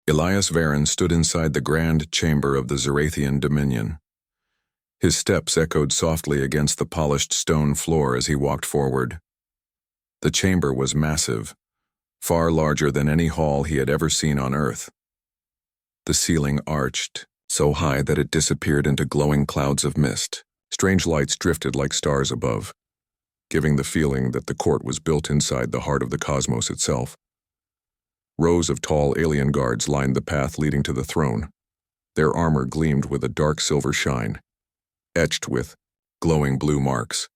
Elias Varen stood inside the grand chamber of the Zerathian dominion. His steps echoed softly against the polished stone floor as he walked forward. The chamber was massive, far larger than any hall he had ever seen on Earth. The ceiling arched, so high that it disappeared into glowing clouds of mist. Strange lights drifted like stars above, giving the feeling that the court was built inside the heart of the cosmos itself. Rows of tall alien guards lined the path leading to the throne. Their armor gleamed with a dark silver shine, etched with glowing blue marks.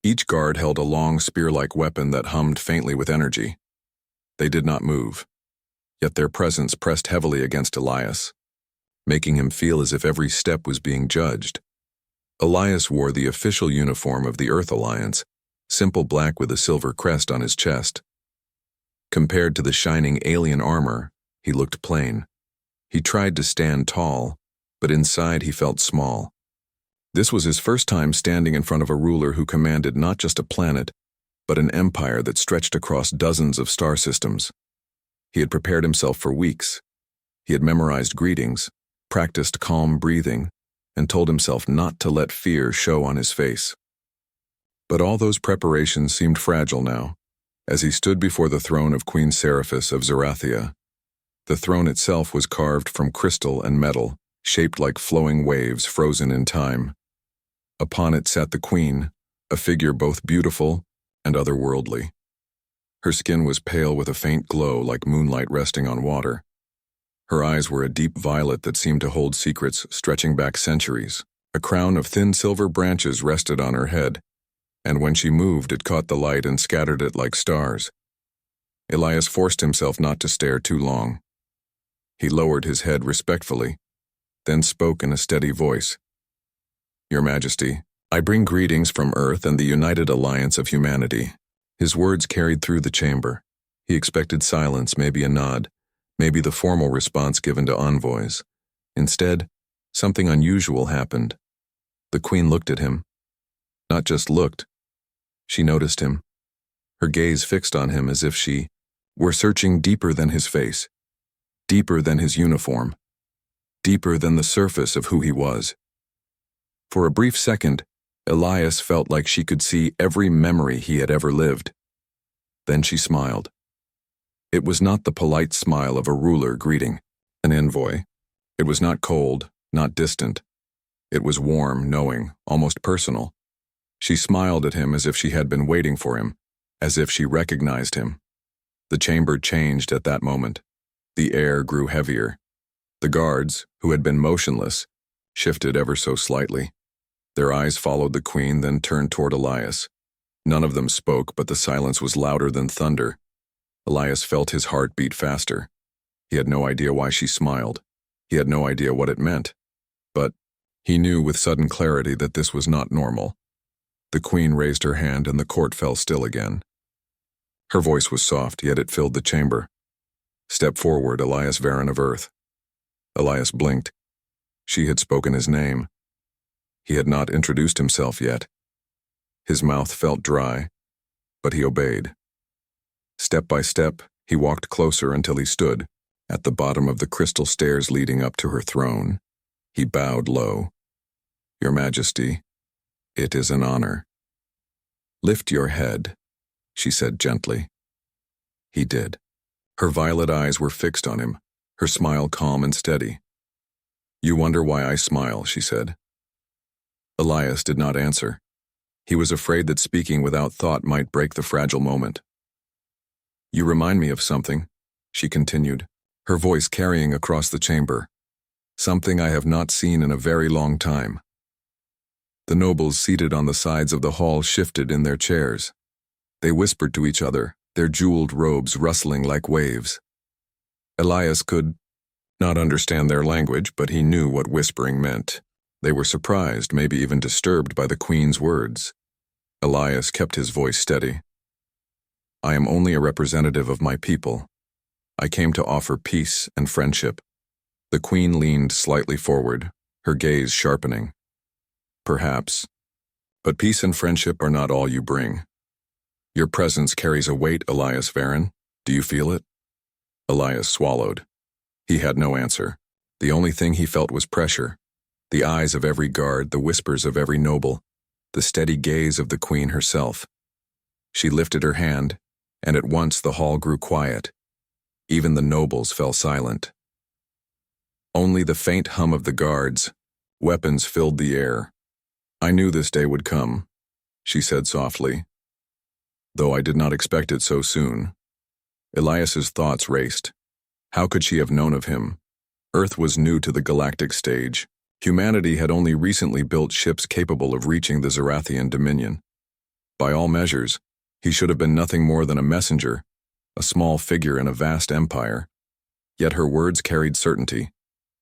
Each guard held a long spear-like weapon that hummed faintly with energy. They did not move, yet their presence pressed heavily against Elias, making him feel as if every step was being judged. Elias wore the official uniform of the Earth Alliance, simple black with a silver crest on his chest. Compared to the shining alien armor, he looked plain. He tried to stand tall, but inside he felt small. This was his first time standing in front of a ruler who commanded not just a planet, but an empire that stretched across dozens of star systems. He had prepared himself for weeks. He had memorized greetings, practiced calm breathing, and told himself not to let fear show on his face. But all those preparations seemed fragile now, as he stood before the throne of Queen Seraphis of Zerathia. The throne itself was carved from crystal and metal, shaped like flowing waves frozen in time. Upon it sat the queen, a figure both beautiful and otherworldly. Her skin was pale with a faint glow like moonlight resting on water. Her eyes were a deep violet that seemed to hold secrets stretching back centuries. A crown of thin silver branches rested on her head, and when she moved it caught the light and scattered it like stars. Elias forced himself not to stare too long. He lowered his head respectfully, then spoke in a steady voice. "Your Majesty, I bring greetings from Earth and the United Alliance of Humanity." His words carried through the chamber. He expected silence, maybe a nod, maybe the formal response given to envoys. Instead, something unusual happened. The queen looked at him. Not just looked. She noticed him. Her gaze fixed on him as if she were searching deeper than his face, deeper than his uniform, deeper than the surface of who he was. For a brief second, Elias felt like she could see every memory he had ever lived. Then she smiled. It was not the polite smile of a ruler greeting an envoy. It was not cold, not distant. It was warm, knowing, almost personal. She smiled at him as if she had been waiting for him, as if she recognized him. The chamber changed at that moment. The air grew heavier. The guards, who had been motionless, shifted ever so slightly. Their eyes followed the queen, then turned toward Elias. None of them spoke, but the silence was louder than thunder. Elias felt his heart beat faster. He had no idea why she smiled. He had no idea what it meant. But he knew with sudden clarity that this was not normal. The queen raised her hand and the court fell still again. Her voice was soft, yet it filled the chamber. "Step forward, Elias Varen of Earth." Elias blinked. She had spoken his name. He had not introduced himself yet. His mouth felt dry, but he obeyed. Step by step, he walked closer until he stood at the bottom of the crystal stairs leading up to her throne. He bowed low. "Your Majesty, it is an honor." "Lift your head," she said gently. He did. Her violet eyes were fixed on him, her smile calm and steady. "You wonder why I smile," she said. Elias did not answer. He was afraid that speaking without thought might break the fragile moment. "You remind me of something," she continued, her voice carrying across the chamber. "Something I have not seen in a very long time." The nobles seated on the sides of the hall shifted in their chairs. They whispered to each other, their jeweled robes rustling like waves. Elias could not understand their language, but he knew what whispering meant. They were surprised, maybe even disturbed by the queen's words. Elias kept his voice steady. "I am only a representative of my people. I came to offer peace and friendship." The queen leaned slightly forward, her gaze sharpening. "Perhaps, but peace and friendship are not all you bring. Your presence carries a weight, Elias Varen. Do you feel it?" Elias swallowed. He had no answer. The only thing he felt was pressure. The eyes of every guard, the whispers of every noble, the steady gaze of the queen herself. She lifted her hand, and at once the hall grew quiet. Even the nobles fell silent. Only the faint hum of the guards' weapons filled the air. "I knew this day would come," she said softly, "though I did not expect it so soon." Elias's thoughts raced. How could she have known of him? Earth was new to the galactic stage. Humanity had only recently built ships capable of reaching the Zarathian dominion. By all measures, he should have been nothing more than a messenger, a small figure in a vast empire. Yet her words carried certainty,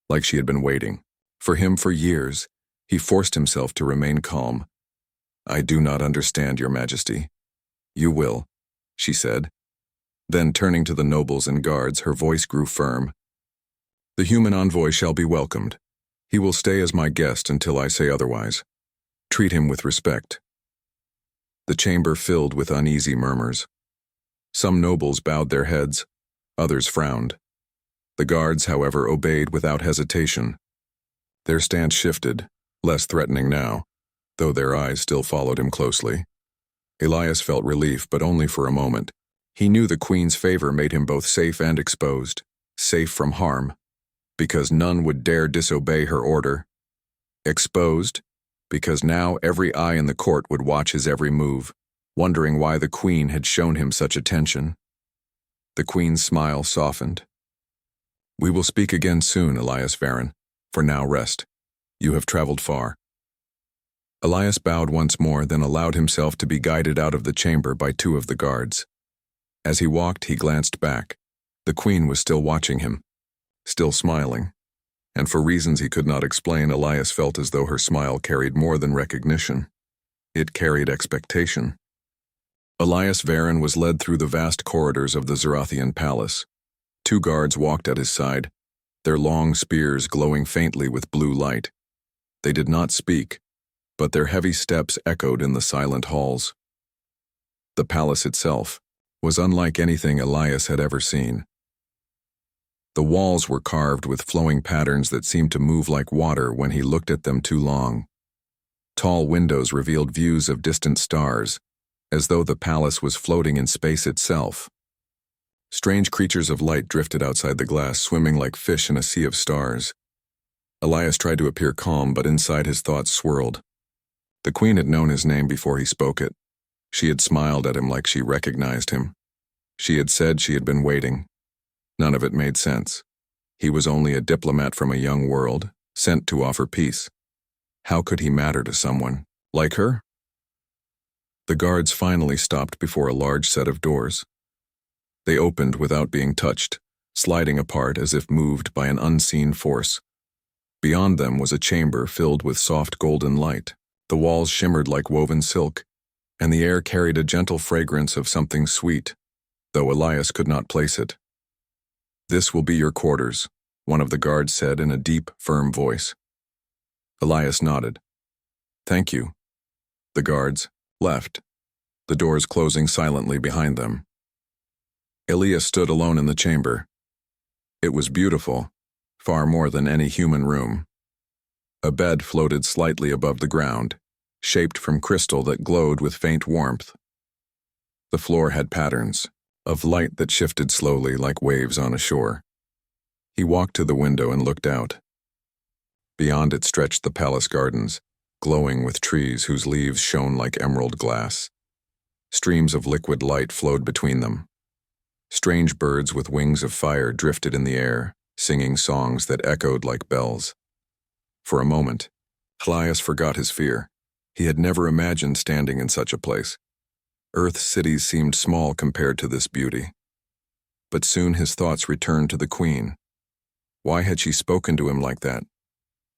like she had been waiting. For him for years, he forced himself to remain calm. "I do not understand, Your Majesty." "You will," she said. Then, turning to the nobles and guards, her voice grew firm. "The human envoy shall be welcomed. He will stay as my guest until I say otherwise. Treat him with respect." The chamber filled with uneasy murmurs. Some nobles bowed their heads, others frowned. The guards, however, obeyed without hesitation. Their stance shifted, less threatening now, though their eyes still followed him closely. Elias felt relief, but only for a moment. He knew the queen's favor made him both safe and exposed, safe from harm, because none would dare disobey her order. Exposed, because now every eye in the court would watch his every move, wondering why the queen had shown him such attention. The queen's smile softened. "We will speak again soon, Elias Varon. For now, rest. You have traveled far." Elias bowed once more, then allowed himself to be guided out of the chamber by two of the guards. As he walked, he glanced back. The queen was still watching him, still smiling. And for reasons he could not explain, Elias felt as though her smile carried more than recognition. It carried expectation. Elias Varon was led through the vast corridors of the Zarathian palace. Two guards walked at his side, their long spears glowing faintly with blue light. They did not speak, but their heavy steps echoed in the silent halls. The palace itself was unlike anything Elias had ever seen. The walls were carved with flowing patterns that seemed to move like water when he looked at them too long. Tall windows revealed views of distant stars, as though the palace was floating in space itself. Strange creatures of light drifted outside the glass, swimming like fish in a sea of stars. Elias tried to appear calm, but inside his thoughts swirled. The queen had known his name before he spoke it. She had smiled at him like she recognized him. She had said she had been waiting. None of it made sense. He was only a diplomat from a young world, sent to offer peace. How could he matter to someone like her? The guards finally stopped before a large set of doors. They opened without being touched, sliding apart as if moved by an unseen force. Beyond them was a chamber filled with soft golden light. The walls shimmered like woven silk, and the air carried a gentle fragrance of something sweet, though Elias could not place it. "This will be your quarters," one of the guards said in a deep, firm voice. Elias nodded. "Thank you." The guards left, the doors closing silently behind them. Elias stood alone in the chamber. It was beautiful, far more than any human room. A bed floated slightly above the ground, shaped from crystal that glowed with faint warmth. The floor had patterns of light that shifted slowly like waves on a shore. He walked to the window and looked out. Beyond it stretched the palace gardens, glowing with trees whose leaves shone like emerald glass. Streams of liquid light flowed between them. Strange birds with wings of fire drifted in the air, singing songs that echoed like bells. For a moment, Elias forgot his fear. He had never imagined standing in such a place. Earth's cities seemed small compared to this beauty. But soon his thoughts returned to the queen. Why had she spoken to him like that?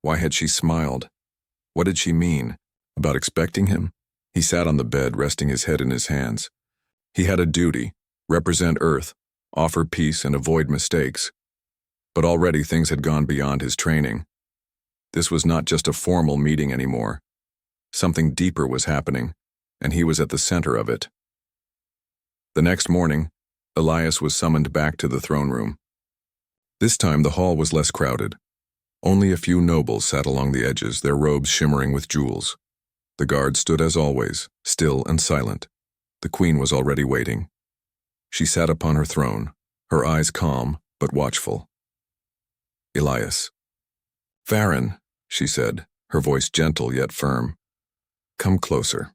Why had she smiled? What did she mean? About expecting him? He sat on the bed, resting his head in his hands. He had a duty: represent Earth, offer peace, and avoid mistakes. But already things had gone beyond his training. This was not just a formal meeting anymore. Something deeper was happening, and he was at the center of it. The next morning, Elias was summoned back to the throne room. This time the hall was less crowded. Only a few nobles sat along the edges, their robes shimmering with jewels. The guards stood as always, still and silent. The queen was already waiting. She sat upon her throne, her eyes calm but watchful. Elias. "Farron," she said, her voice gentle yet firm. "Come closer."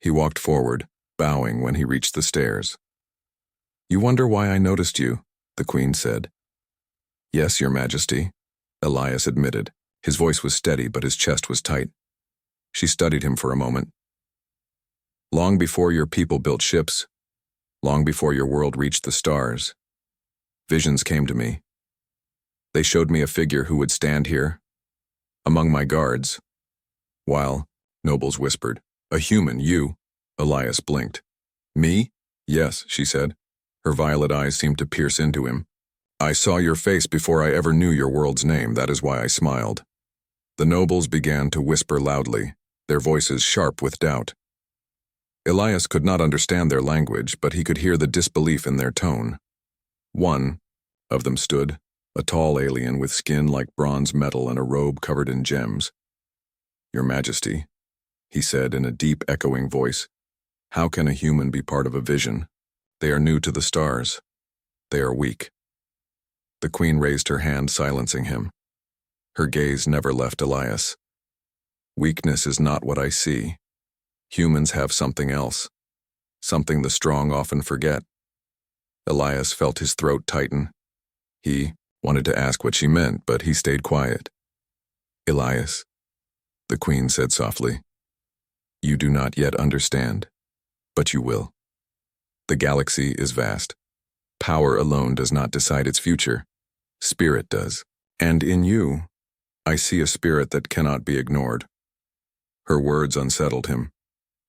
He walked forward, bowing when he reached the stairs. "You wonder why I noticed you," the queen said. "Yes, your majesty," Elias admitted. His voice was steady, but his chest was tight. She studied him for a moment. "Long before your people built ships, long before your world reached the stars, visions came to me. They showed me a figure who would stand here, among my guards, while," nobles whispered, "a human, you." Elias blinked. "Me?" "Yes," she said. Her violet eyes seemed to pierce into him. "I saw your face before I ever knew your world's name, that is why I smiled." The nobles began to whisper loudly, their voices sharp with doubt. Elias could not understand their language, but he could hear the disbelief in their tone. One of them stood, a tall alien with skin like bronze metal and a robe covered in gems. "Your Majesty," he said in a deep, echoing voice, "how can a human be part of a vision? They are new to the stars. They are weak." The queen raised her hand, silencing him. Her gaze never left Elias. "Weakness is not what I see. Humans have something else, something the strong often forget." Elias felt his throat tighten. He wanted to ask what she meant, but he stayed quiet. "Elias," the queen said softly, "you do not yet understand, but you will. The galaxy is vast. Power alone does not decide its future. Spirit does. And in you, I see a spirit that cannot be ignored." Her words unsettled him.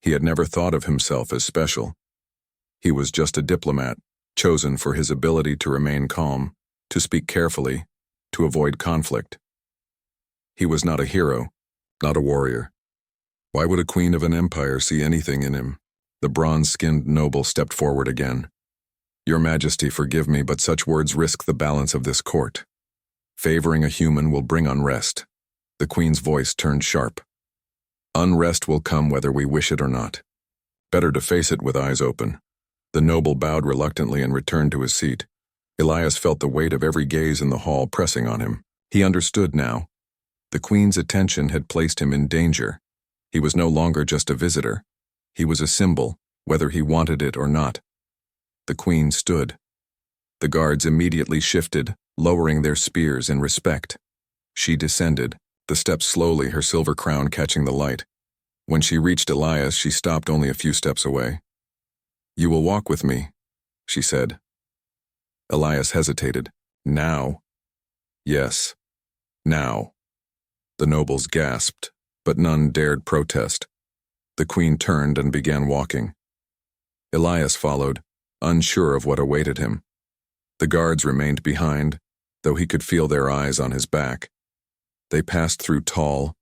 He had never thought of himself as special. He was just a diplomat, chosen for his ability to remain calm, to speak carefully, to avoid conflict. He was not a hero, not a warrior. Why would a queen of an empire see anything in him? The bronze-skinned noble stepped forward again. "Your Majesty, forgive me, but such words risk the balance of this court. Favoring a human will bring unrest." The queen's voice turned sharp. "Unrest will come whether we wish it or not. Better to face it with eyes open." The noble bowed reluctantly and returned to his seat. Elias felt the weight of every gaze in the hall pressing on him. He understood now. The queen's attention had placed him in danger. He was no longer just a visitor. He was a symbol, whether he wanted it or not. The queen stood. The guards immediately shifted, lowering their spears in respect. She descended, the steps slowly, her silver crown catching the light. When she reached Elias, she stopped only a few steps away. "You will walk with me," she said. Elias hesitated. "Now?" "Yes, now." The nobles gasped, but none dared protest. The queen turned and began walking. Elias followed, unsure of what awaited him. The guards remained behind, though he could feel their eyes on his back. They passed through tall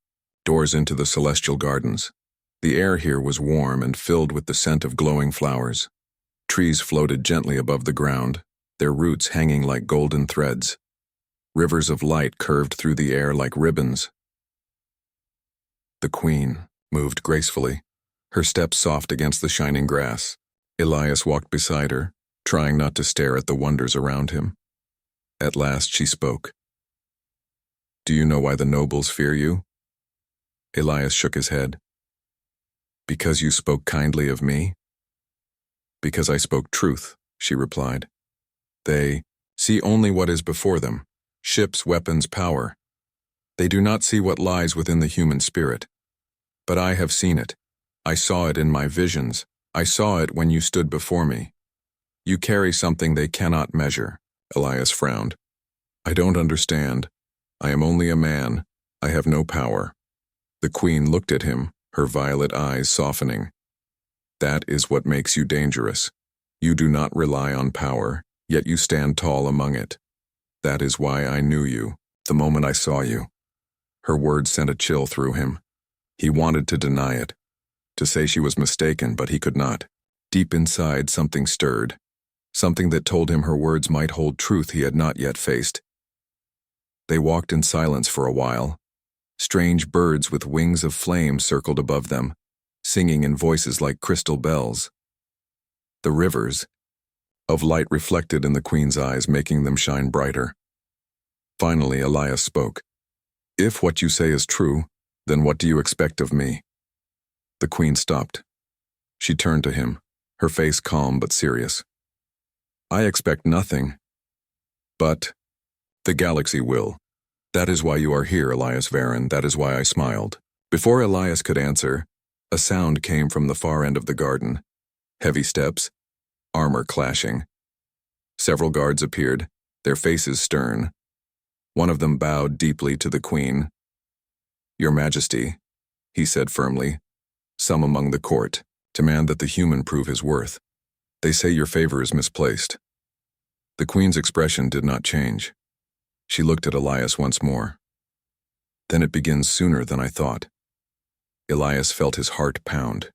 doors into the celestial gardens. The air here was warm and filled with the scent of glowing flowers. Trees floated gently above the ground, their roots hanging like golden threads. Rivers of light curved through the air like ribbons. The queen moved gracefully, her steps soft against the shining grass. Elias walked beside her, trying not to stare at the wonders around him. At last she spoke. "Do you know why the nobles fear you?" Elias shook his head. "Because you spoke kindly of me?" "Because I spoke truth," she replied. "They see only what is before them, ships, weapons, power. They do not see what lies within the human spirit. But I have seen it. I saw it in my visions. I saw it when you stood before me. You carry something they cannot measure." Elias frowned. "I don't understand. I am only a man. I have no power." The queen looked at him, her violet eyes softening. "That is what makes you dangerous. You do not rely on power, yet you stand tall among it. That is why I knew you, the moment I saw you." Her words sent a chill through him. He wanted to deny it, to say she was mistaken, but he could not. Deep inside, something stirred, something that told him her words might hold truth he had not yet faced. They walked in silence for a while. Strange birds with wings of flame circled above them, singing in voices like crystal bells. The rivers of light reflected in the queen's eyes, making them shine brighter. Finally, Elias spoke. "If what you say is true, then what do you expect of me?" The queen stopped. She turned to him, her face calm but serious. "I expect nothing. But the galaxy will. That is why you are here, Elias Varen. That is why I smiled." Before Elias could answer, a sound came from the far end of the garden. Heavy steps, armor clashing. Several guards appeared, their faces stern. One of them bowed deeply to the queen. "Your Majesty," he said firmly, "some among the court demand that the human prove his worth. They say your favor is misplaced." The queen's expression did not change. She looked at Elias once more. "Then it begins sooner than I thought." Elias felt his heart pound.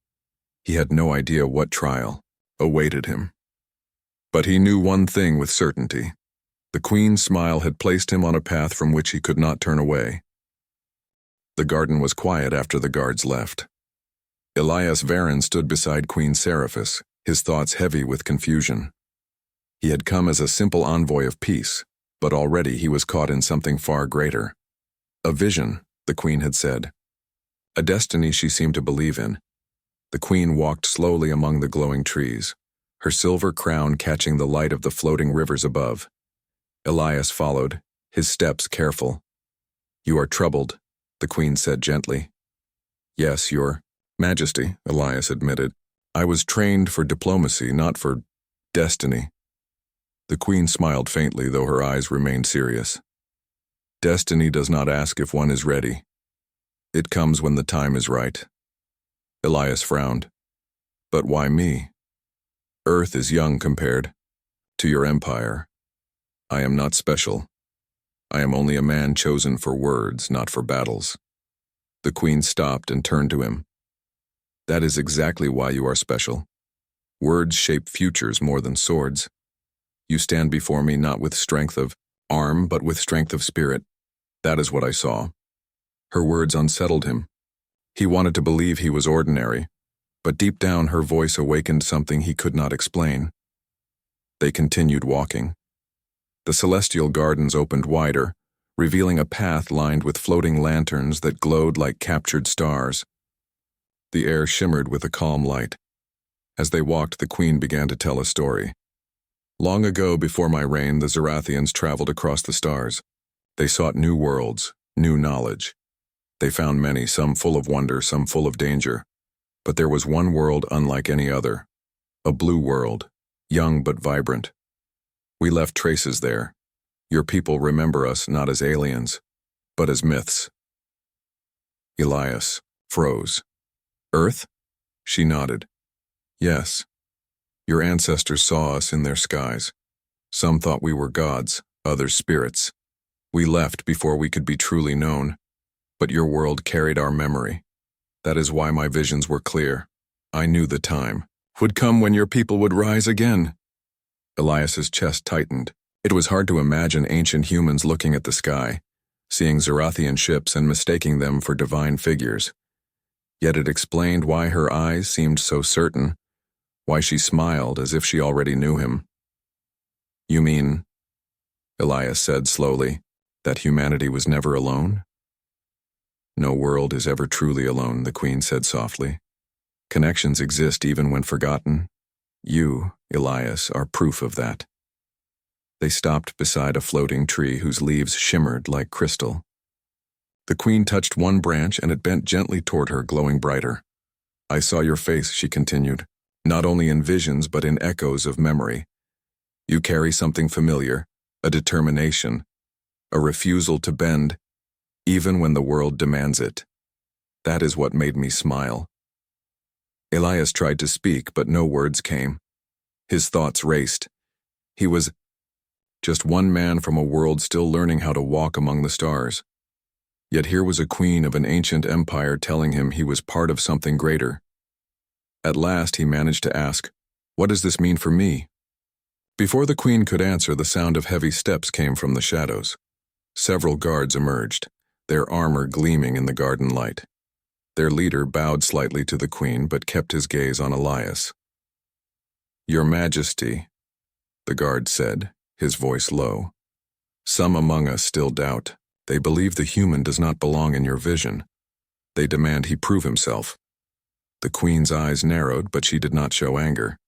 He had no idea what trial awaited him. But he knew one thing with certainty. The queen's smile had placed him on a path from which he could not turn away. The garden was quiet after the guards left. Elias Varen stood beside Queen Seraphis, his thoughts heavy with confusion. He had come as a simple envoy of peace, but already he was caught in something far greater. A vision, the queen had said. A destiny she seemed to believe in. The queen walked slowly among the glowing trees, her silver crown catching the light of the floating rivers above. Elias followed, his steps careful. "You are troubled," the queen said gently. "Yes, Your Majesty," Elias admitted. "I was trained for diplomacy, not for destiny." The queen smiled faintly, though her eyes remained serious. "Destiny does not ask if one is ready. It comes when the time is right." Elias frowned. "But why me? Earth is young compared to your empire. I am not special. I am only a man chosen for words, not for battles." The queen stopped and turned to him. "That is exactly why you are special. Words shape futures more than swords. You stand before me not with strength of arm, but with strength of spirit. That is what I saw." Her words unsettled him. He wanted to believe he was ordinary, but deep down her voice awakened something he could not explain. They continued walking. The celestial gardens opened wider, revealing a path lined with floating lanterns that glowed like captured stars. The air shimmered with a calm light. As they walked, the queen began to tell a story. "Long ago, before my reign, the Zerathians traveled across the stars. They sought new worlds, new knowledge. They found many, some full of wonder, some full of danger. But there was one world unlike any other. A blue world, young but vibrant. We left traces there. Your people remember us not as aliens, but as myths." Elias froze. "Earth?" She nodded. "Yes. Your ancestors saw us in their skies. Some thought we were gods, others spirits. We left before we could be truly known. But your world carried our memory. That is why my visions were clear. I knew the time would come when your people would rise again." Elias's chest tightened. It was hard to imagine ancient humans looking at the sky, seeing Zerathian ships and mistaking them for divine figures. Yet it explained why her eyes seemed so certain, why she smiled as if she already knew him. "You mean," Elias said slowly, "that humanity was never alone?" "No world is ever truly alone," the queen said softly. "Connections exist even when forgotten. You, Elias, are proof of that." They stopped beside a floating tree whose leaves shimmered like crystal. The queen touched one branch and it bent gently toward her, glowing brighter. "I saw your face," she continued, "not only in visions but in echoes of memory. You carry something familiar, a determination, a refusal to bend, even when the world demands it. That is what made me smile." Elias tried to speak, but no words came. His thoughts raced. He was just one man from a world still learning how to walk among the stars. Yet here was a queen of an ancient empire telling him he was part of something greater. At last he managed to ask, "What does this mean for me?" Before the queen could answer, the sound of heavy steps came from the shadows. Several guards emerged, their armor gleaming in the garden light. Their leader bowed slightly to the queen but kept his gaze on Elias. "Your Majesty," the guard said, his voice low. "Some among us still doubt. They believe the human does not belong in your vision. They demand he prove himself." The queen's eyes narrowed, but she did not show anger.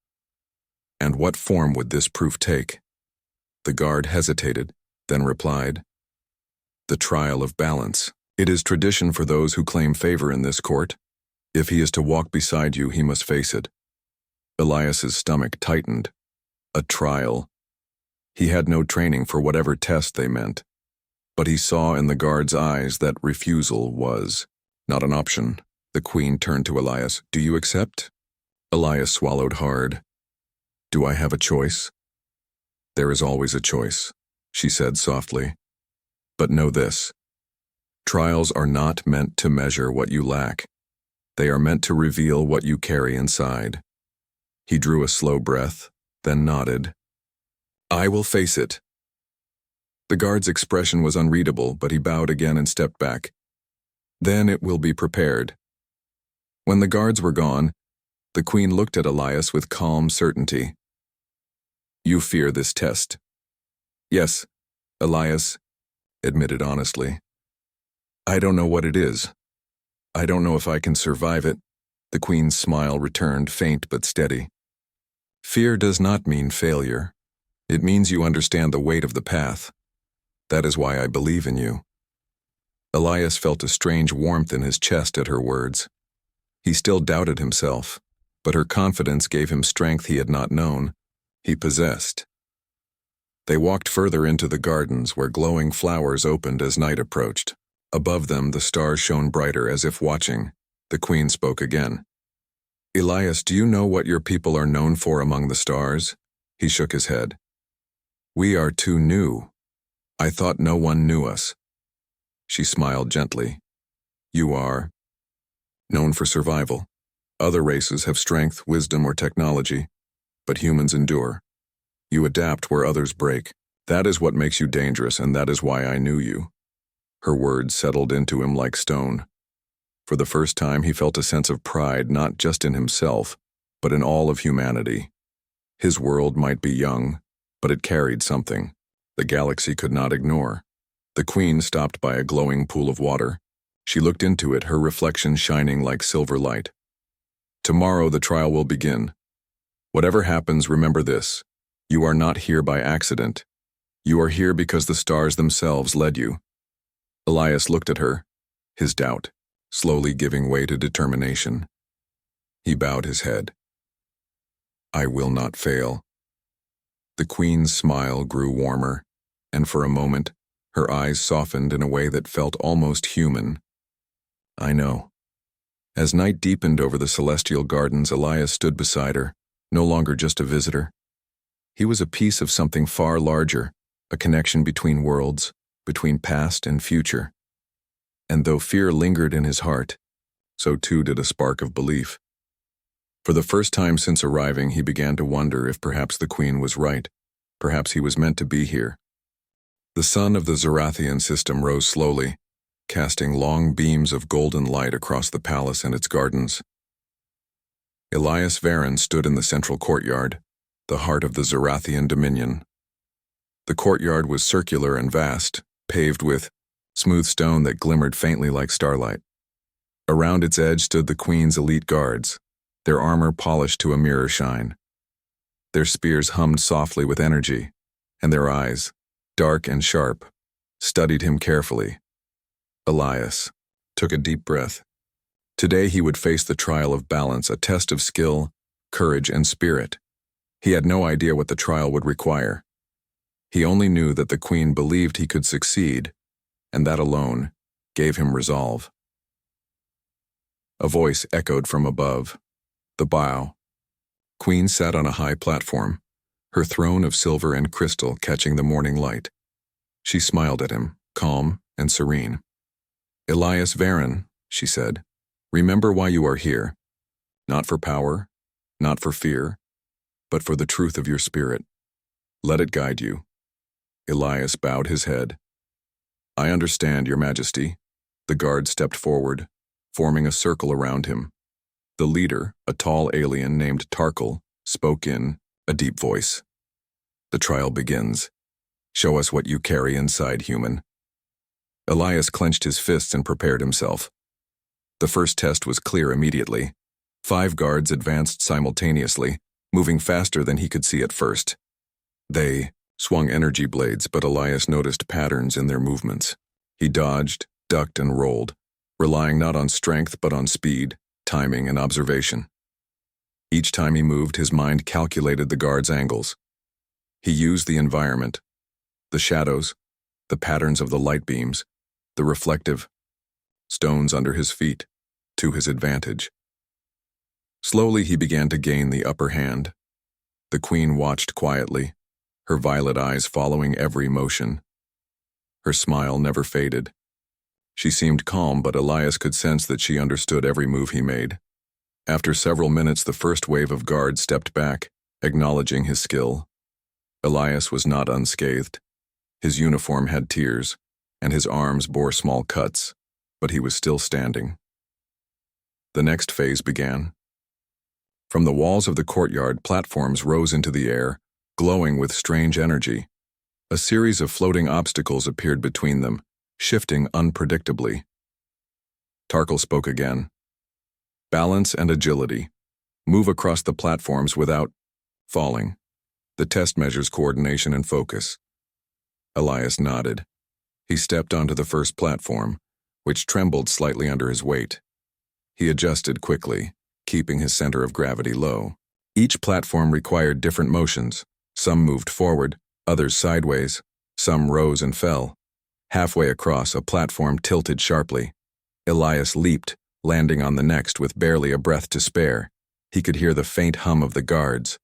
"And what form would this proof take?" The guard hesitated, then replied, "The trial of balance. It is tradition for those who claim favor in this court. If he is to walk beside you, he must face it." Elias's stomach tightened. A trial. He had no training for whatever test they meant, but he saw in the guard's eyes that refusal was not an option. The queen turned to Elias. "Do you accept?" Elias swallowed hard. "Do I have a choice?" "There is always a choice," she said softly. "But know this. Trials are not meant to measure what you lack. They are meant to reveal what you carry inside." He drew a slow breath, then nodded. "I will face it." The guard's expression was unreadable, but he bowed again and stepped back. "Then it will be prepared." When the guards were gone, the queen looked at Elias with calm certainty. "You fear this test." "Yes," Elias admitted honestly. "I don't know what it is. I don't know if I can survive it." The queen's smile returned, faint but steady. "Fear does not mean failure. It means you understand the weight of the path. That is why I believe in you." Elias felt a strange warmth in his chest at her words. He still doubted himself, but her confidence gave him strength he had not known he possessed. They walked further into the gardens where glowing flowers opened as night approached. Above them the stars shone brighter as if watching. The queen spoke again. "Elias, do you know what your people are known for among the stars?" He shook his head. "We are too new. I thought no one knew us." She smiled gently. "You are known for survival. Other races have strength, wisdom, or technology, but humans endure. You adapt where others break. That is what makes you dangerous, and that is why I knew you." Her words settled into him like stone. For the first time he felt a sense of pride not just in himself, but in all of humanity. His world might be young, but it carried something the galaxy could not ignore. The queen stopped by a glowing pool of water. She looked into it, her reflection shining like silver light. "Tomorrow the trial will begin. Whatever happens, remember this. You are not here by accident. You are here because the stars themselves led you." Elias looked at her, his doubt slowly giving way to determination. He bowed his head. "I will not fail." The queen's smile grew warmer, and for a moment, her eyes softened in a way that felt almost human. "I know." As night deepened over the celestial gardens, Elias stood beside her, no longer just a visitor. He was a piece of something far larger, a connection between worlds, between past and future. And though fear lingered in his heart, so too did a spark of belief. For the first time since arriving, he began to wonder if perhaps the queen was right. Perhaps he was meant to be here. The sun of the Zerathian system rose slowly, casting long beams of golden light across the palace and its gardens. Elias Varen stood in the central courtyard, the heart of the Zerathian dominion. The courtyard was circular and vast, paved with smooth stone that glimmered faintly like starlight. Around its edge stood the queen's elite guards, their armor polished to a mirror shine. Their spears hummed softly with energy, and their eyes, dark and sharp, studied him carefully. Elias took a deep breath. Today he would face the trial of balance, a test of skill, courage, and spirit. He had no idea what the trial would require. He only knew that the queen believed he could succeed, and that alone gave him resolve. A voice echoed from above. The bow. Queen sat on a high platform, her throne of silver and crystal catching the morning light. She smiled at him, calm and serene. "Elias Varen," she said, "remember why you are here. Not for power, not for fear, but for the truth of your spirit. Let it guide you." Elias bowed his head. I understand, Your Majesty. The guard stepped forward, forming a circle around him. The leader, a tall alien named Tarkle, spoke in a deep voice. The trial begins. Show us what you carry inside, human. Elias clenched his fists and prepared himself. The first test was clear immediately. 5 guards advanced simultaneously, moving faster than he could see at first. They swung energy blades, but Elias noticed patterns in their movements. He dodged, ducked, and rolled, relying not on strength but on speed, timing, and observation. Each time he moved, his mind calculated the guard's angles. He used the environment, the shadows, the patterns of the light beams, the reflective stones under his feet, to his advantage. Slowly he began to gain the upper hand. The queen watched quietly, her violet eyes following every motion. Her smile never faded. She seemed calm, but Elias could sense that she understood every move he made. After several minutes, the first wave of guards stepped back, acknowledging his skill. Elias was not unscathed. His uniform had tears, and his arms bore small cuts, but he was still standing. The next phase began. From the walls of the courtyard, platforms rose into the air, glowing with strange energy. A series of floating obstacles appeared between them, shifting unpredictably. Tarkle spoke again. Balance and agility. Move across the platforms without falling. The test measures coordination and focus. Elias nodded. He stepped onto the first platform, which trembled slightly under his weight. He adjusted quickly, keeping his center of gravity low. Each platform required different motions. Some moved forward, others sideways, some rose and fell. Halfway across, a platform tilted sharply. Elias leaped, landing on the next with barely a breath to spare. He could hear the faint hum of the guards,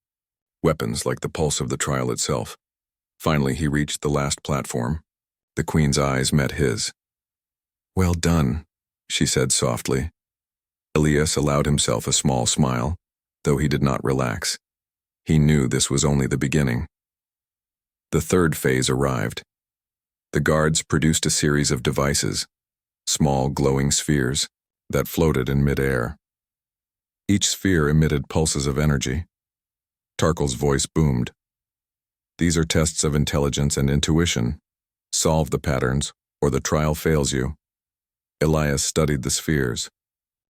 weapons like the pulse of the trial itself. Finally, he reached the last platform. The queen's eyes met his. "Well done," she said softly. Elias allowed himself a small smile, though he did not relax. He knew this was only the beginning. The third phase arrived. The guards produced a series of devices, small glowing spheres, that floated in midair. Each sphere emitted pulses of energy. Tarkle's voice boomed. "These are tests of intelligence and intuition. Solve the patterns, or the trial fails you." Elias studied the spheres.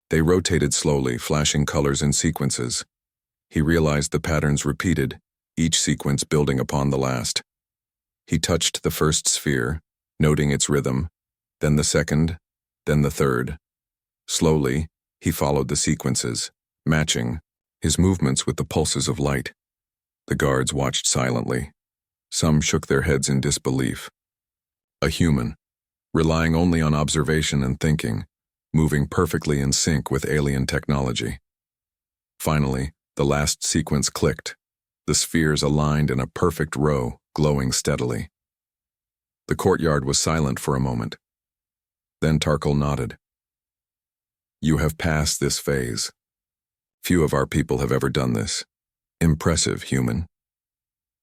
They rotated slowly, flashing colors in sequences. He realized the patterns repeated, each sequence building upon the last. He touched the first sphere, noting its rhythm, then the second, then the third. Slowly, he followed the sequences, matching his movements with the pulses of light. The guards watched silently. Some shook their heads in disbelief. A human, relying only on observation and thinking, moving perfectly in sync with alien technology. Finally, the last sequence clicked. The spheres aligned in a perfect row, glowing steadily. The courtyard was silent for a moment. Then Tarkle nodded. "You have passed this phase. Few of our people have ever done this. Impressive, human."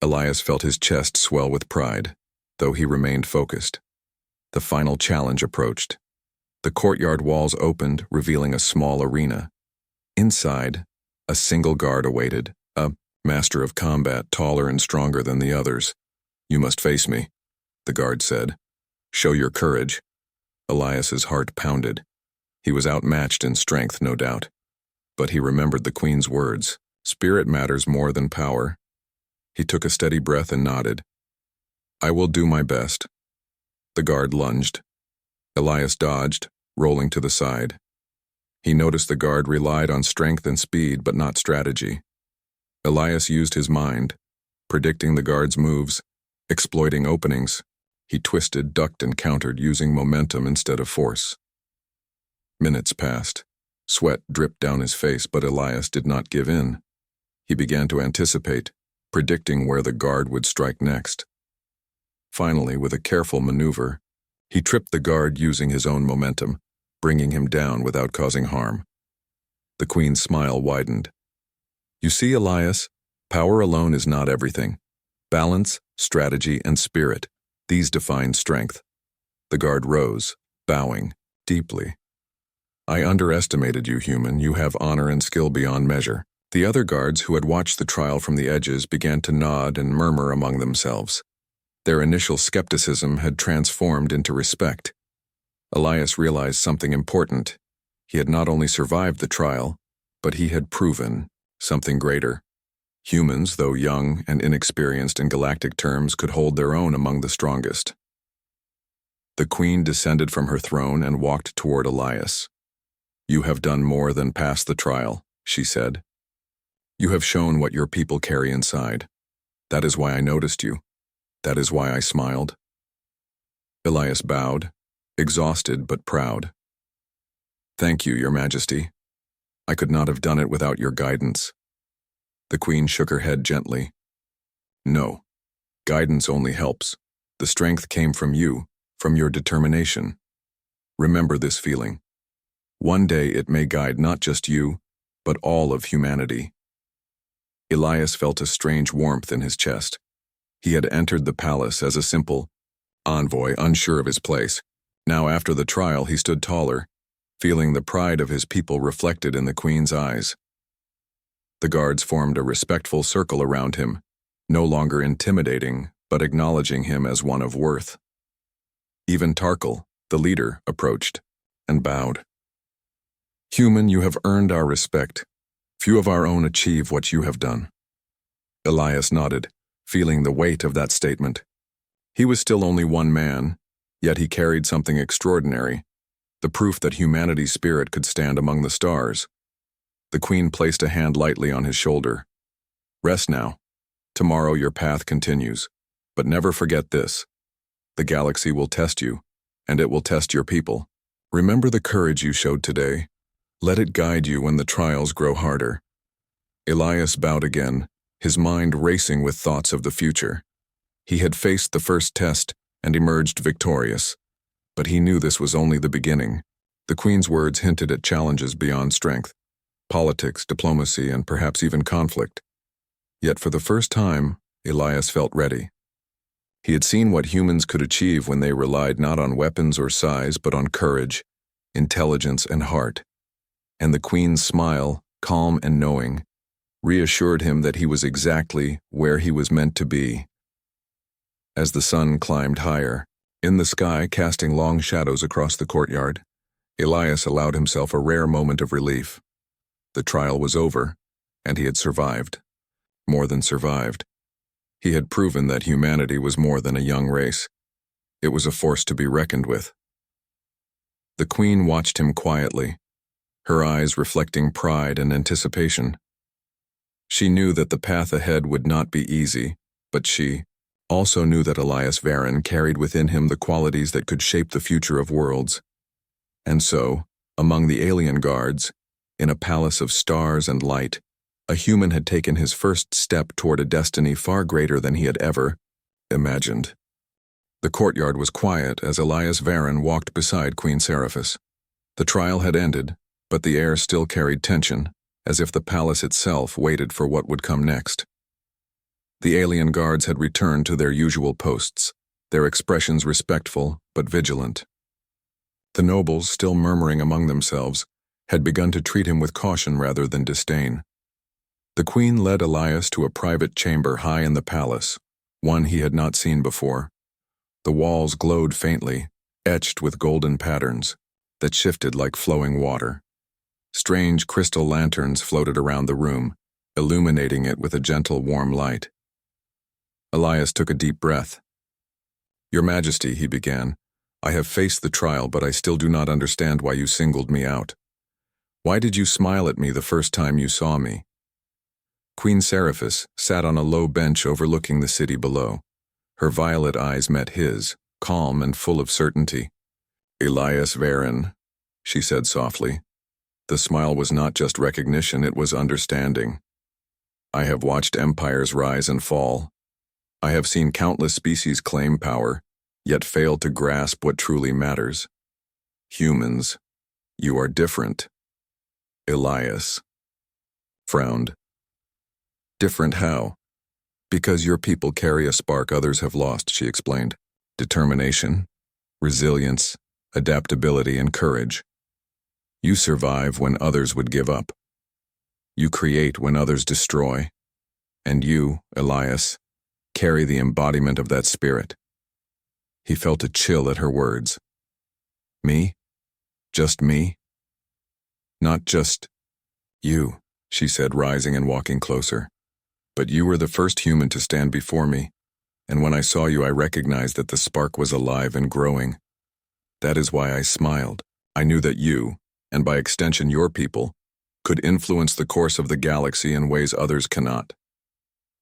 Elias felt his chest swell with pride, though he remained focused. The final challenge approached. The courtyard walls opened, revealing a small arena. Inside, a single guard awaited, a master of combat taller and stronger than the others. "You must face me," the guard said. "Show your courage." Elias's heart pounded. He was outmatched in strength, no doubt. But he remembered the queen's words. Spirit matters more than power. He took a steady breath and nodded. "I will do my best." The guard lunged. Elias dodged, rolling to the side. He noticed the guard relied on strength and speed, but not strategy. Elias used his mind, predicting the guard's moves, exploiting openings. He twisted, ducked, and countered, using momentum instead of force. Minutes passed. Sweat dripped down his face, but Elias did not give in. He began to anticipate, predicting where the guard would strike next. Finally, with a careful maneuver, he tripped the guard using his own momentum, bringing him down without causing harm. The queen's smile widened. "You see, Elias, power alone is not everything. Balance, strategy, and spirit, these define strength." The guard rose, bowing, deeply. I underestimated you, human. You have honor and skill beyond measure. The other guards who had watched the trial from the edges began to nod and murmur among themselves. Their initial skepticism had transformed into respect. Elias realized something important. He had not only survived the trial, but he had proven something greater. Humans, though young and inexperienced in galactic terms, could hold their own among the strongest. The queen descended from her throne and walked toward Elias. You have done more than pass the trial, she said. You have shown what your people carry inside. That is why I noticed you. That is why I smiled. Elias bowed, exhausted but proud. Thank you, Your Majesty. I could not have done it without your guidance. The queen shook her head gently. No, guidance only helps. The strength came from you, from your determination. Remember this feeling. One day it may guide not just you, but all of humanity. Elias felt a strange warmth in his chest. He had entered the palace as a simple envoy, unsure of his place. Now after the trial he stood taller, feeling the pride of his people reflected in the queen's eyes. The guards formed a respectful circle around him, no longer intimidating, but acknowledging him as one of worth. Even Tarkal, the leader, approached and bowed. Human, you have earned our respect. Few of our own achieve what you have done. Elias nodded, feeling the weight of that statement. He was still only one man, yet he carried something extraordinary, the proof that humanity's spirit could stand among the stars. The queen placed a hand lightly on his shoulder. Rest now. Tomorrow your path continues, but never forget this. The galaxy will test you, and it will test your people. Remember the courage you showed today. Let it guide you when the trials grow harder. Elias bowed again, his mind racing with thoughts of the future. He had faced the first test and emerged victorious, but he knew this was only the beginning. The queen's words hinted at challenges beyond strength, politics, diplomacy, and perhaps even conflict. Yet for the first time, Elias felt ready. He had seen what humans could achieve when they relied not on weapons or size, but on courage, intelligence, and heart. And the queen's smile, calm and knowing, reassured him that he was exactly where he was meant to be. As the sun climbed higher, in the sky casting long shadows across the courtyard, Elias allowed himself a rare moment of relief. The trial was over, and he had survived. More than survived. He had proven that humanity was more than a young race. It was a force to be reckoned with. The queen watched him quietly, her eyes reflecting pride and anticipation. She knew that the path ahead would not be easy, but she also knew that Elias Varen carried within him the qualities that could shape the future of worlds. And so, among the alien guards, in a palace of stars and light, a human had taken his first step toward a destiny far greater than he had ever imagined. The courtyard was quiet as Elias Varen walked beside Queen Seraphis. The trial had ended, but the air still carried tension, as if the palace itself waited for what would come next. The alien guards had returned to their usual posts, their expressions respectful but vigilant. The nobles, still murmuring among themselves, had begun to treat him with caution rather than disdain. The queen led Elias to a private chamber high in the palace, one he had not seen before. The walls glowed faintly, etched with golden patterns that shifted like flowing water. Strange crystal lanterns floated around the room, illuminating it with a gentle, warm light. Elias took a deep breath. Your Majesty, he began, I have faced the trial, but I still do not understand why you singled me out. Why did you smile at me the first time you saw me? Queen Seraphis sat on a low bench overlooking the city below. Her violet eyes met his, calm and full of certainty. Elias Varen, she said softly. The smile was not just recognition, it was understanding. I have watched empires rise and fall. I have seen countless species claim power, yet fail to grasp what truly matters. Humans, you are different. Elias frowned. Different how? Because your people carry a spark others have lost, she explained. Determination, resilience, adaptability, and courage. You survive when others would give up. You create when others destroy. And you, Elias, carry the embodiment of that spirit. He felt a chill at her words. Me? Just me? Not just you, she said, rising and walking closer. But you were the first human to stand before me, and when I saw you, I recognized that the spark was alive and growing. That is why I smiled. I knew that you, and by extension your people, could influence the course of the galaxy in ways others cannot.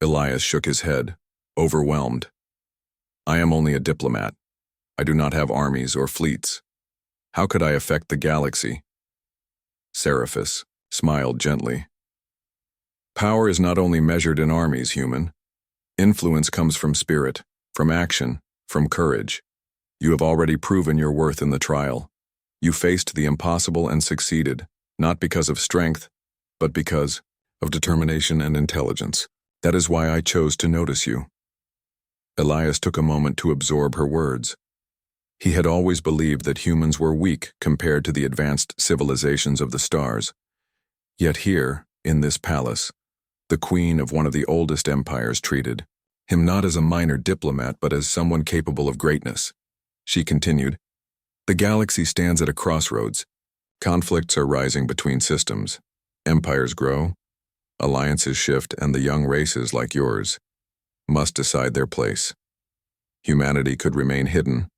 Elias shook his head, overwhelmed. I am only a diplomat. I do not have armies or fleets. How could I affect the galaxy? Seraphis smiled gently. Power is not only measured in armies, human. Influence comes from spirit, from action, from courage. You have already proven your worth in the trial. You faced the impossible and succeeded, not because of strength, but because of determination and intelligence. That is why I chose to notice you. Elias took a moment to absorb her words. He had always believed that humans were weak compared to the advanced civilizations of the stars. Yet here, in this palace, the queen of one of the oldest empires treated him not as a minor diplomat but as someone capable of greatness. She continued, the galaxy stands at a crossroads. Conflicts are rising between systems. Empires grow, alliances shift, and the young races like yours must decide their place. Humanity could remain hidden,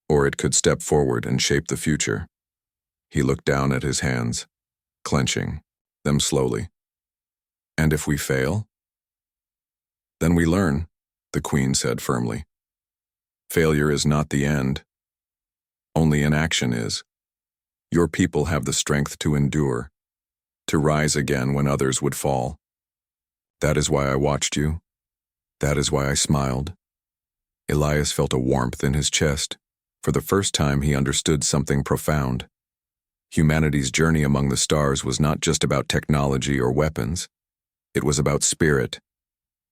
or it could step forward and shape the future. He looked down at his hands, clenching them slowly. And if we fail? Then we learn, the queen said firmly. Failure is not the end. Only inaction is. Your people have the strength to endure, to rise again when others would fall. That is why I watched you. That is why I smiled. Elias felt a warmth in his chest. For the first time, he understood something profound. Humanity's journey among the stars was not just about technology or weapons. It was about spirit.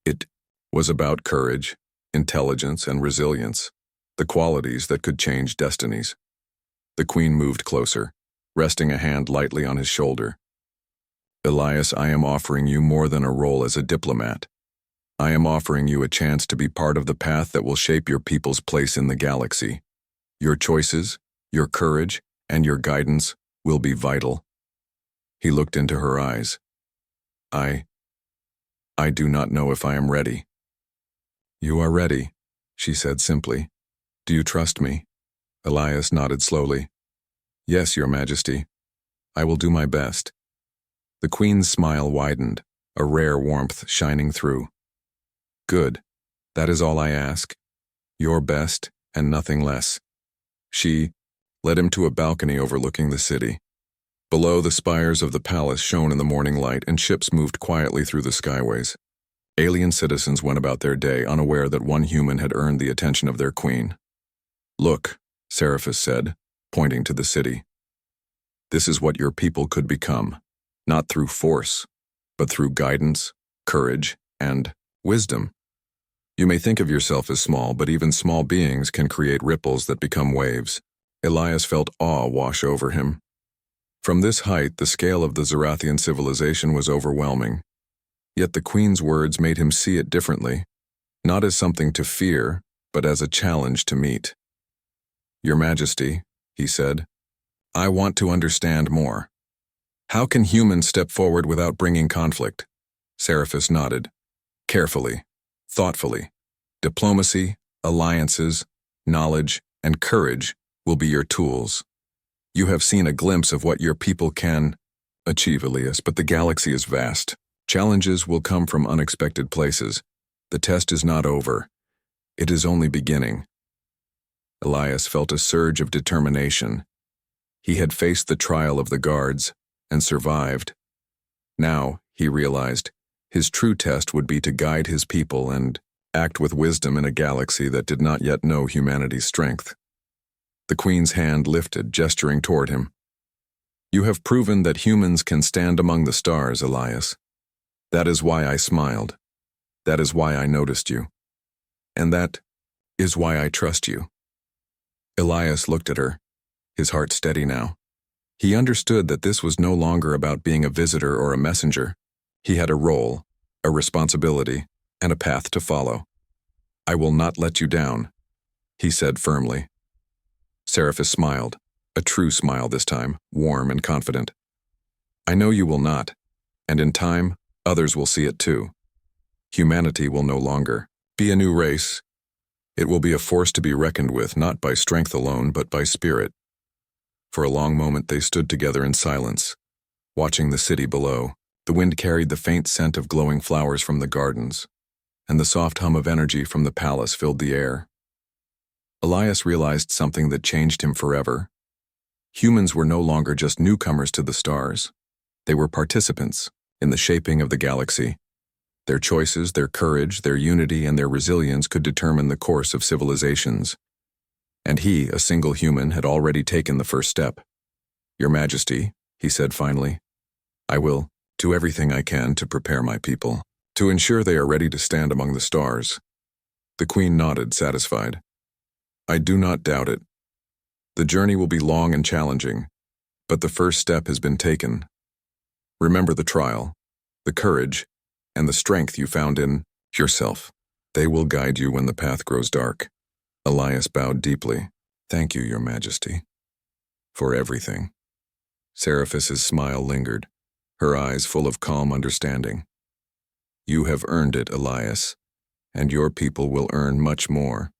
It was about courage, intelligence, and resilience, the qualities that could change destinies. The queen moved closer, resting a hand lightly on his shoulder. Elias, I am offering you more than a role as a diplomat. I am offering you a chance to be part of the path that will shape your people's place in the galaxy. Your choices, your courage, and your guidance will be vital. He looked into her eyes. I do not know if I am ready. You are ready, she said simply. Do you trust me? Elias nodded slowly. Yes, Your Majesty. I will do my best. The queen's smile widened, a rare warmth shining through. Good. That is all I ask. Your best and nothing less. She led him to a balcony overlooking the city. Below, the spires of the palace shone in the morning light, and ships moved quietly through the skyways. Alien citizens went about their day, unaware that one human had earned the attention of their queen. Look, Seraphis said, pointing to the city. This is what your people could become, not through force, but through guidance, courage, and wisdom. You may think of yourself as small, but even small beings can create ripples that become waves. Elias felt awe wash over him. From this height, the scale of the Zerathian civilization was overwhelming. Yet the queen's words made him see it differently, not as something to fear, but as a challenge to meet. Your Majesty, he said, I want to understand more. How can humans step forward without bringing conflict? Seraphis nodded. Carefully, thoughtfully. Diplomacy, alliances, knowledge, and courage will be your tools. You have seen a glimpse of what your people can achieve, Elias, but the galaxy is vast. Challenges will come from unexpected places. The test is not over. It is only beginning. Elias felt a surge of determination. He had faced the trial of the guards and survived. Now, he realized, his true test would be to guide his people and act with wisdom in a galaxy that did not yet know humanity's strength. The queen's hand lifted, gesturing toward him. You have proven that humans can stand among the stars, Elias. That is why I smiled. That is why I noticed you. And that is why I trust you. Elias looked at her, his heart steady now. He understood that this was no longer about being a visitor or a messenger. He had a role, a responsibility, and a path to follow. "I will not let you down," he said firmly. Seraphis smiled, a true smile this time, warm and confident. "I know you will not, and in time, others will see it too. Humanity will no longer be a new race. It will be a force to be reckoned with, not by strength alone, but by spirit." For a long moment they stood together in silence, watching the city below. The wind carried the faint scent of glowing flowers from the gardens, and the soft hum of energy from the palace filled the air. Elias realized something that changed him forever. Humans were no longer just newcomers to the stars. They were participants in the shaping of the galaxy. Their choices, their courage, their unity, and their resilience could determine the course of civilizations. And he, a single human, had already taken the first step. "Your Majesty," he said finally, "I will do everything I can to prepare my people, to ensure they are ready to stand among the stars." The Queen nodded, satisfied. "I do not doubt it. The journey will be long and challenging, but the first step has been taken. Remember the trial, the courage, and the strength you found in yourself. They will guide you when the path grows dark." Elias bowed deeply. "Thank you, Your Majesty, for everything." Seraphis's smile lingered, her eyes full of calm understanding. "You have earned it, Elias, and your people will earn much more.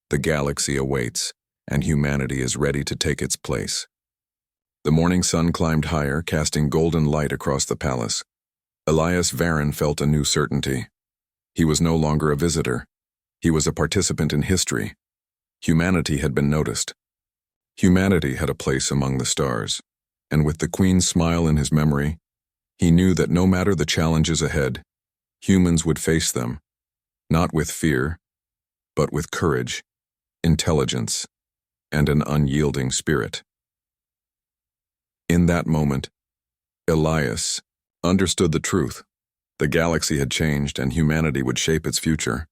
The galaxy awaits, and humanity is ready to take its place." The morning sun climbed higher, casting golden light across the palace. Elias Varon felt a new certainty. He was no longer a visitor. He was a participant in history. Humanity had been noticed. Humanity had a place among the stars, and with the Queen's smile in his memory, he knew that no matter the challenges ahead, humans would face them, not with fear, but with courage, intelligence, and an unyielding spirit. In that moment, Elias understood the truth. The galaxy had changed, and humanity would shape its future.